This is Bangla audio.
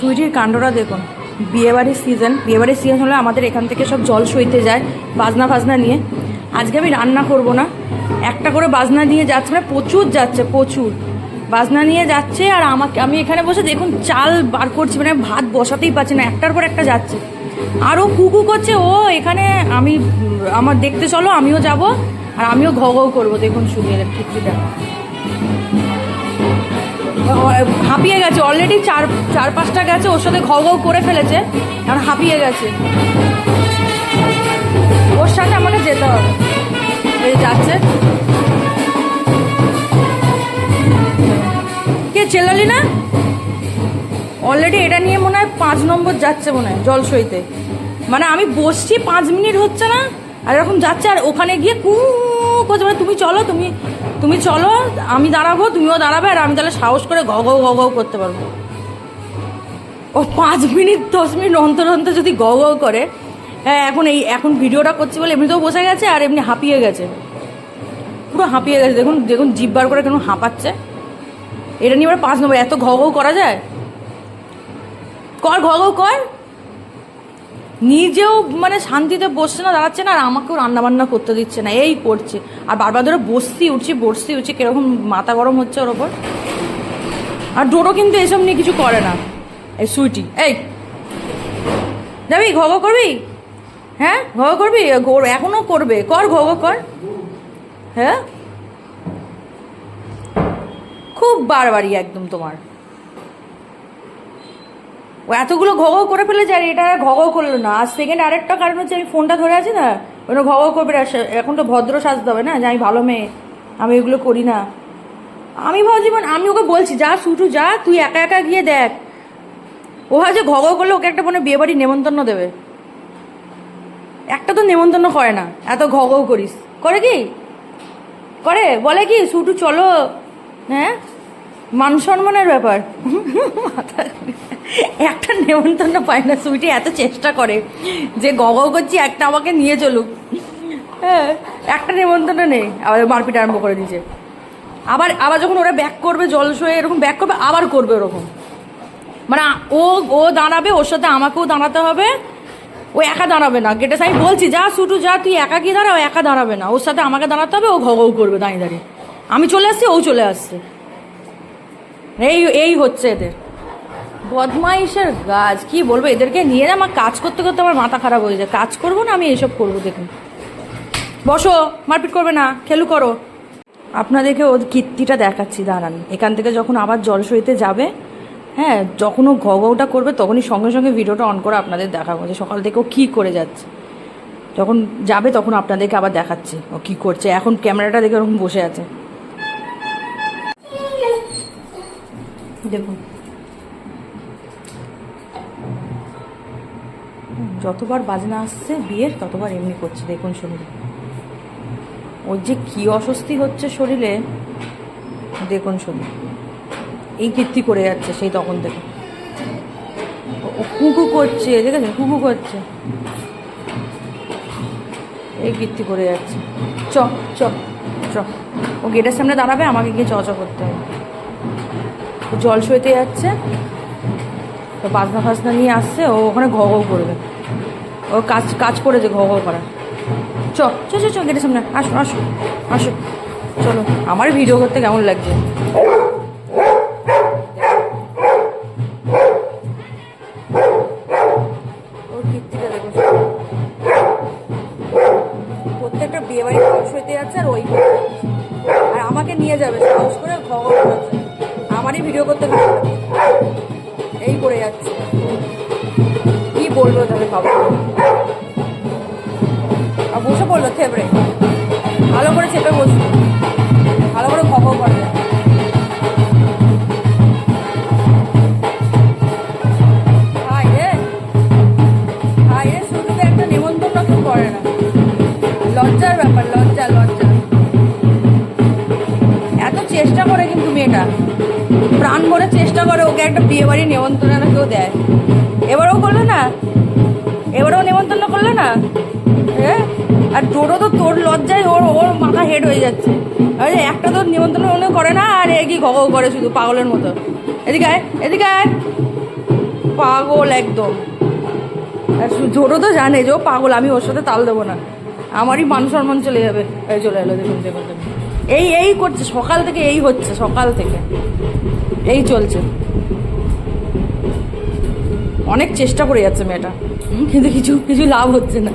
সুইটির কাণ্ডটা দেখুন। বিয়েবাড়ির সিজন হলে আমাদের এখান থেকে সব জল সইতে যায় বাজনা ফাজনা নিয়ে। আজকে আমি রান্না করব না, একটা করে বাজনা নিয়ে যাচ্ছে, মানে প্রচুর যাচ্ছে, প্রচুর বাজনা নিয়ে যাচ্ছে। আর আমি এখানে বসে দেখুন চাল বার করছি, মানে ভাত বসাতেই পারছি না, একটার পর একটা যাচ্ছে। আরও কুকু করছে ও এখানে। আমার দেখতে চলো, আমিও যাব, আর আমিও ঘ ঘ করবো। দেখুন শুধু এর খিচুড়িটা হাঁপিয়ে গেছে অলরেডি, চার পাঁচটা গেছে, ওর সাথে ঘ ঘ করে ফেলেছে, এখন হাঁপিয়ে গেছে। ওর সাথে আমাকে যেতে হবে। এই যাচ্ছে, কে চেল্লালি না? অলরেডি এটা নিয়ে মনে হয় 5 নম্বর যাচ্ছে মনে হয় জল সইতে। মানে আমি বসছি 5 মিনিট হচ্ছে না, আর এরকম যাচ্ছে। আর ওখানে গিয়ে কু করছে, মানে তুমি চলো, তুমি চলো, আমি দাঁড়াবো, তুমিও দাঁড়াবে, আর আমি তাহলে সাহস করে ঘ ঘ করতে পারবো। ও 5 মিনিট 10 মিনিট অন্তর অন্তর যদি ঘ ঘ করে। হ্যাঁ, এখন ভিডিওটা করছি বলে এমনিতেও বসে গেছে, আর এমনি হাঁপিয়ে গেছে, পুরো হাঁপিয়ে গেছে। দেখুন জিভ বার করে কেন হাঁপাচ্ছে। এটা নিয়ে এবার 5 নম্বর। এত ঘ ঘ করা যায়? কর ঘ ঘ কর। নিজেও মানে শান্তিতে বসছে না, দাঁড়াচ্ছে না, আর আমাকেও রান্নাবান্না করতে দিচ্ছে না, এই করছে। আর বারবার ধরে বসছি উঠছি, কিরকম মাথা গরম হচ্ছে ওর ওপর। আর ডোরো কিন্তু এসব নিয়ে কিছু করে না। এই সুইটি, এই যাবি ঘ ঘ করবি? হ্যাঁ ঘ ঘ করবি? এখনো করবে, কর ঘ ঘ কর। হ্যাঁ, খুব বাড়াবাড়ি একদম তোমার। ও এতগুলো ঘ ঘ করে ফেলেছে, আর এটা ঘ ঘ করলো না। আর সেকেন্ড আরেকটা কারণ হচ্ছে আমি ফোনটা ধরে আছি না, ওটা ঘ ঘ করবে। এখন তো ভদ্র সাজতে হবে না, যে আমি ভালো মেয়ে, আমি এগুলো করি না। আমি ভাবছি, মানে আমি ওকে বলছি যা সুটু যা, তুই একা একা গিয়ে দেখ। ও ভাবছে ঘ ঘ করলে ওকে একটা মানে বিয়ে বাড়ি নেমন্তন্ন দেবে। একটা তো নেমন্তন্ন করে না, এত ঘ ঘ করিস। করে কি করে? বলে কি সুটু চলো? হ্যাঁ, মান সম্মানের ব্যাপার। একটা নেমন্তন্ন পায় না। সুইটি এত চেষ্টা করে যে ঘ ঘ করছি, একটা আমাকে নিয়ে চলুক। হ্যাঁ, একটা নেমন্তন্ন নেই, আবার মারপিট আরম্ভ করে দিয়েছে। আবার যখন ওরা ব্যাক করবে, জল সয়ে এরকম ব্যাক করবে, আবার করবে ওরকম। মানে ও দাঁড়াবে, ওর সাথে আমাকেও দাঁড়াতে হবে। ও একা দাঁড়াবে না। গেটে আমি বলছি যা সুটু যা, তুই একা কি দাঁড়া, ও একা দাঁড়াবে না, ওর সাথে আমাকে দাঁড়াতে হবে। ও ঘ ঘ করবে দাঁড়িয়ে। আমি চলে আসছি, ও চলে আসছে। এই হচ্ছে এদের বদমাইশের গাছ। কি বলবো, এদেরকে নিয়ে না আমার কাজ করতে করতে আমার মাথা খারাপ হয়ে যায়। কাজ করবো না, আমি এইসব করবো। দেখুন, বসো, মারপিট করবে না, খেলু করো। আপনাদেরকে ওর কীর্তিটা দেখাচ্ছি, দাঁড়ান। এখান থেকে যখন আবার জল সইতে যাবে, হ্যাঁ, যখন ও ঘ ঘটা করবে, তখনই সঙ্গে সঙ্গে ভিডিওটা অন করে আপনাদের দেখাবো যে সকাল থেকে ও কী করে যাচ্ছে। যখন যাবে তখন আপনাদেরকে আবার দেখাচ্ছি ও কী করছে। এখন ক্যামেরাটা দেখে ওরকম বসে আছে, দেখুন। যতবার বাজনা আসছে বিয়ের, ততবার এমনি করছে। দেখুন শরীরে ওর যে কী অস্বস্তি হচ্ছে শরীরে, দেখুন শরীর এই কীর্তি করে যাচ্ছে সেই তখন থেকে। ও কুকু করছে, দেখেছেন, কুকু করছে, এই কীর্তি করে যাচ্ছে। চ চ চ, ও গেটের সামনে দাঁড়াবে, আমাকে গিয়ে চ চ করতে হবে। ও জল সইতে যাচ্ছে, তো বাজনা ফাজনা নিয়ে আসছে, ও ওখানে ঘ ঘ করবে। ও কাজ করেছে ঘ ঘ করা। চ চ চ চ, গেটের সামনে আসো আসো আসো, চলো। আমার ভিডিও করতে কেমন লাগছে? ওর কীর্তিটা দেখো। প্রত্যেকটা বিয়ে বাড়ি জল সইতে যাচ্ছে, আর ওই আর আমাকে নিয়ে যাবে সাহস করে ঘ ঘ করেছে। আমারই ভিডিও করতে ভালো লাগে, এই করে যাচ্ছে। কি বলবো তাহলে ভাবো। আর বসে পড়লো থেবড়ে, ভালো করে চেপে বসলো, ভালো করে ঘ ঘ করে। হাই রে শুধু একটা নেমন্তন্ন কেউ করে না। লজ্জার ব্যাপার, লজ্জা। এত চেষ্টা করে কিন্তু মেয়েটা, প্রাণ ভরে চেষ্টা করে ওকে একটা বিয়ে বাড়ি নেমন্তন্ন কেউ দেয়। এবারও করলো না, এবারও নেমন্তন্ন করলো না। হ্যাঁ, আর ডোরো তো তোর লজ্জায় ওর মাথা হেড হয়ে যাচ্ছে। আরে একটা তো নিমন্ত্রণ করে না, আর এ কি ঘ করে শুধু পাগলের মতো। এদিকে আয়, পাগল একদম। আর জোরও তো জানে যে ও পাগল, আমি ওর সাথে তাল দেবো না, আমারই মান সম্মান চলে যাবে। এই চলে এলো, দেখুন দেখুন দেখুন। এই করছে সকাল থেকে, এই হচ্ছে সকাল থেকে এই চলছে। অনেক চেষ্টা করে যাচ্ছে মেয়েটা, কিন্তু কিছু কিছু লাভ হচ্ছে না।